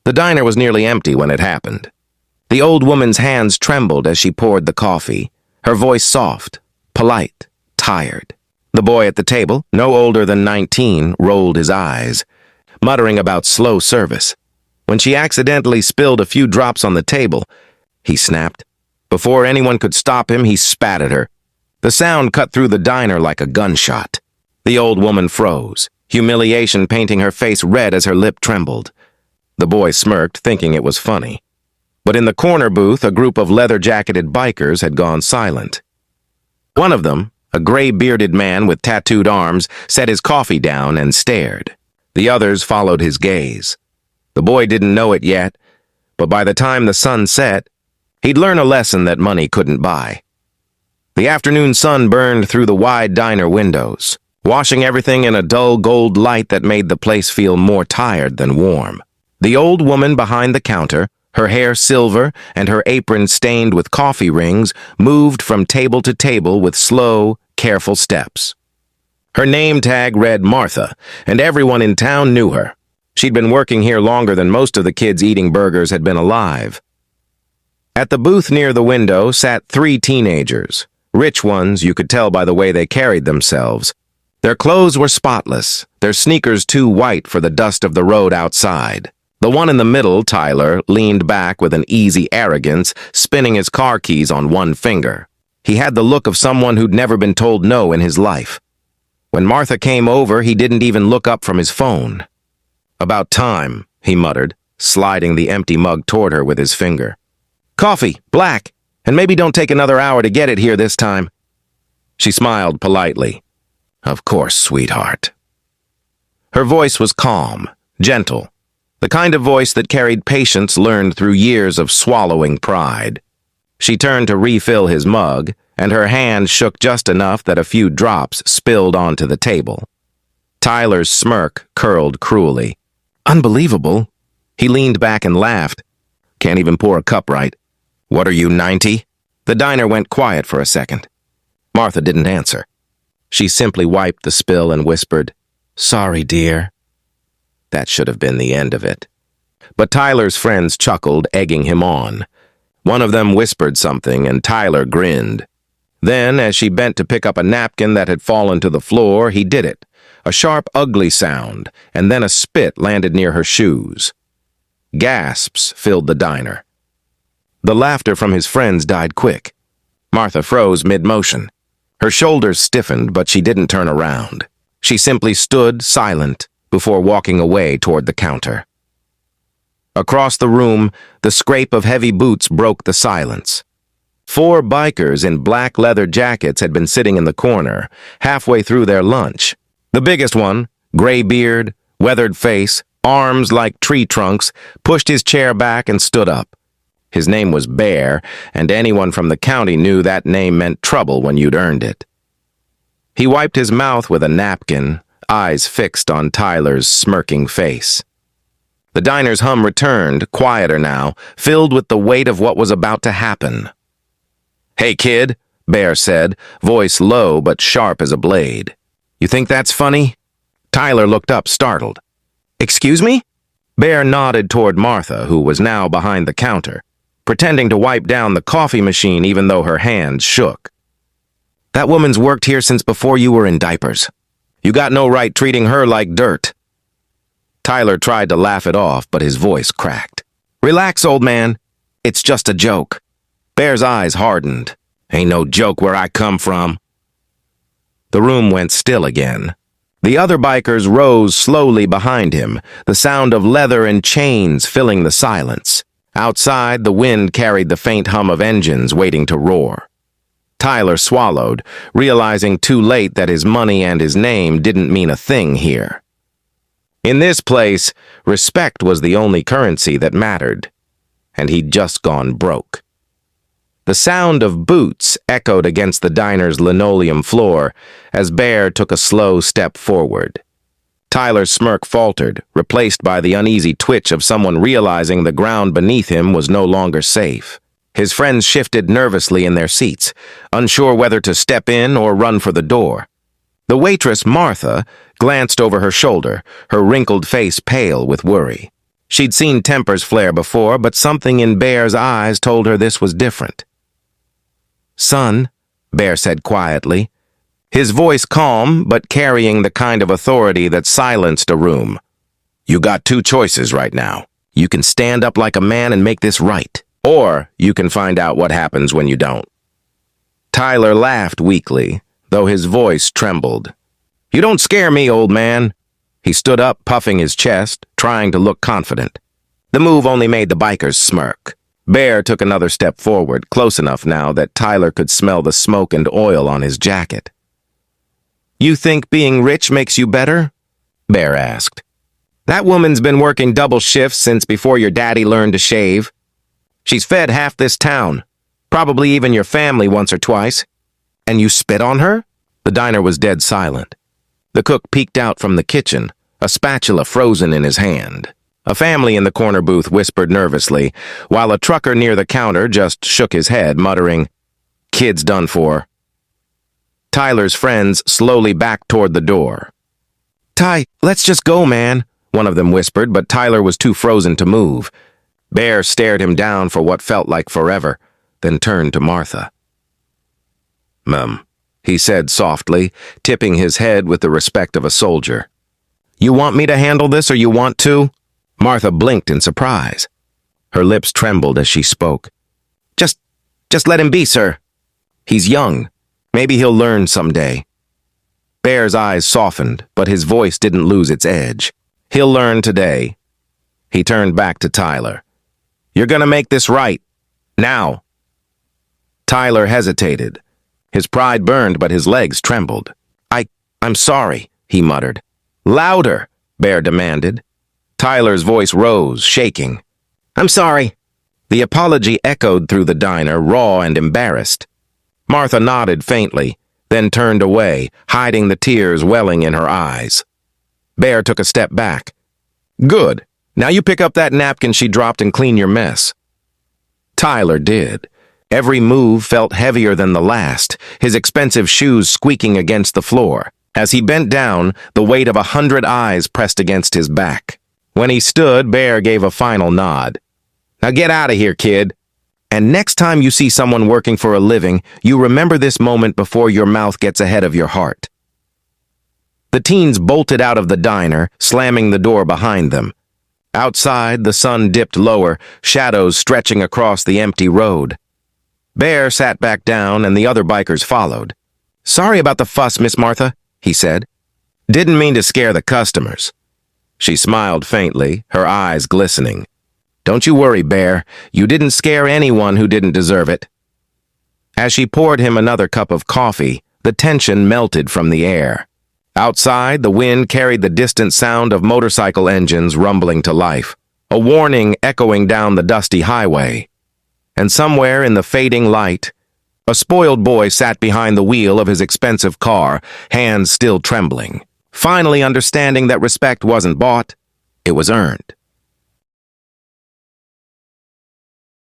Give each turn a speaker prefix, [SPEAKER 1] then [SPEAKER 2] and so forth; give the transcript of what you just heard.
[SPEAKER 1] The diner was nearly empty when it happened. The old woman's hands trembled as she poured the coffee, her voice soft, polite, tired. The boy at the table, no older than 19, rolled his eyes, muttering about slow service. When she accidentally spilled a few drops on the table, he snapped. Before anyone could stop him, he spat at her. The sound cut through the diner like a gunshot. The old woman froze, humiliation painting her face red as her lip trembled. The boy smirked, thinking it was funny. But in the corner booth, a group of leather-jacketed bikers had gone silent. One of them, a gray-bearded man with tattooed arms, set his coffee down and stared. The others followed his gaze. The boy didn't know it yet, but by the time the sun set, he'd learn a lesson that money couldn't buy. The afternoon sun burned through the wide diner windows, washing everything in a dull gold light that made the place feel more tired than warm. The old woman behind the counter, her hair silver and her apron stained with coffee rings, moved from table to table with slow, careful steps. Her name tag read Martha, and everyone in town knew her. She'd been working here longer than most of the kids eating burgers had been alive. At the booth near the window sat 3 teenagers, rich ones you could tell by the way they carried themselves. Their clothes were spotless, their sneakers too white for the dust of the road outside. The one in the middle, Tyler, leaned back with an easy arrogance, spinning his car keys on one finger. He had the look of someone who'd never been told no in his life. When Martha came over, he didn't even look up from his phone. "About time," he muttered, sliding the empty mug toward her with his finger. "Coffee, black, and maybe don't take another hour to get it here this time." She smiled politely. "Of course, sweetheart." Her voice was calm, gentle, the kind of voice that carried patience learned through years of swallowing pride. She turned to refill his mug, and her hand shook just enough that a few drops spilled onto the table. Tyler's smirk curled cruelly. "Unbelievable." He leaned back and laughed. "Can't even pour a cup right. What are you, 90? The diner went quiet for a second. Martha didn't answer. She simply wiped the spill and whispered, "Sorry, dear." That should have been the end of it. But Tyler's friends chuckled, egging him on. One of them whispered something, and Tyler grinned. Then, as she bent to pick up a napkin that had fallen to the floor, he did it. A sharp, ugly sound, and then a spit landed near her shoes. Gasps filled the diner. The laughter from his friends died quick. Martha froze mid-motion. Her shoulders stiffened, but she didn't turn around. She simply stood silent before walking away toward the counter. Across the room, the scrape of heavy boots broke the silence. 4 bikers in black leather jackets had been sitting in the corner, halfway through their lunch. The biggest one, gray beard, weathered face, arms like tree trunks, pushed his chair back and stood up. His name was Bear, and anyone from the county knew that name meant trouble when you'd earned it. He wiped his mouth with a napkin, eyes fixed on Tyler's smirking face. The diner's hum returned, quieter now, filled with the weight of what was about to happen. "Hey, kid," Bear said, voice low but sharp as a blade. "You think that's funny?" Tyler looked up, startled. "Excuse me?" Bear nodded toward Martha, who was now behind the counter, pretending to wipe down the coffee machine even though her hands shook. "That woman's worked here since before you were in diapers. You got no right treating her like dirt." Tyler tried to laugh it off, but his voice cracked. "Relax, old man. It's just a joke." Bear's eyes hardened. "Ain't no joke where I come from." The room went still again. The other bikers rose slowly behind him, the sound of leather and chains filling the silence. Outside, the wind carried the faint hum of engines waiting to roar. Tyler swallowed, realizing too late that his money and his name didn't mean a thing here. In this place, respect was the only currency that mattered, and he'd just gone broke. The sound of boots echoed against the diner's linoleum floor as Bear took a slow step forward. Tyler's smirk faltered, replaced by the uneasy twitch of someone realizing the ground beneath him was no longer safe. His friends shifted nervously in their seats, unsure whether to step in or run for the door. The waitress, Martha, glanced over her shoulder, her wrinkled face pale with worry. She'd seen tempers flare before, but something in Bear's eyes told her this was different. "Son," Bear said quietly, his voice calm but carrying the kind of authority that silenced a room. "You got two choices right now. You can stand up like a man and make this right, or you can find out what happens when you don't." Tyler laughed weakly, though his voice trembled. "You don't scare me, old man." He stood up, puffing his chest, trying to look confident. The move only made the bikers smirk. Bear took another step forward, close enough now that Tyler could smell the smoke and oil on his jacket. "You think being rich makes you better?" Bear asked. "That woman's been working double shifts since before your daddy learned to shave. She's fed half this town, probably even your family once or twice. And you spit on her?" The diner was dead silent. The cook peeked out from the kitchen, a spatula frozen in his hand. A family in the corner booth whispered nervously, while a trucker near the counter just shook his head, muttering, "Kid's done for." Tyler's friends slowly backed toward the door. "Ty, let's just go, man," one of them whispered, but Tyler was too frozen to move. Bear stared him down for what felt like forever, then turned to Martha. "Mum," he said softly, tipping his head with the respect of a soldier. "You want me to handle this or you want to?" Martha blinked in surprise. Her lips trembled as she spoke. Just let him be, sir. He's young. Maybe he'll learn someday." Bear's eyes softened, but his voice didn't lose its edge. "He'll learn today." He turned back to Tyler. "You're gonna make this right. Now." Tyler hesitated. His pride burned, but his legs trembled. I'm sorry," he muttered. "Louder," Bear demanded. Tyler's voice rose, shaking. "I'm sorry." The apology echoed through the diner, raw and embarrassed. Martha nodded faintly, then turned away, hiding the tears welling in her eyes. Bear took a step back. "Good. Now you pick up that napkin she dropped and clean your mess." Tyler did. Every move felt heavier than the last, his expensive shoes squeaking against the floor. As he bent down, the weight of 100 eyes pressed against his back. When he stood, Bear gave a final nod. "Now get out of here, kid. And next time you see someone working for a living, you remember this moment before your mouth gets ahead of your heart." The teens bolted out of the diner, slamming the door behind them. Outside, the sun dipped lower, shadows stretching across the empty road. Bear sat back down and the other bikers followed. "Sorry about the fuss, Miss Martha," he said. "Didn't mean to scare the customers." She smiled faintly, her eyes glistening. "Don't you worry, Bear. You didn't scare anyone who didn't deserve it." As she poured him another cup of coffee, the tension melted from the air. Outside, the wind carried the distant sound of motorcycle engines rumbling to life, a warning echoing down the dusty highway. And somewhere in the fading light, a spoiled boy sat behind the wheel of his expensive car, hands still trembling, finally understanding that respect wasn't bought, it was earned.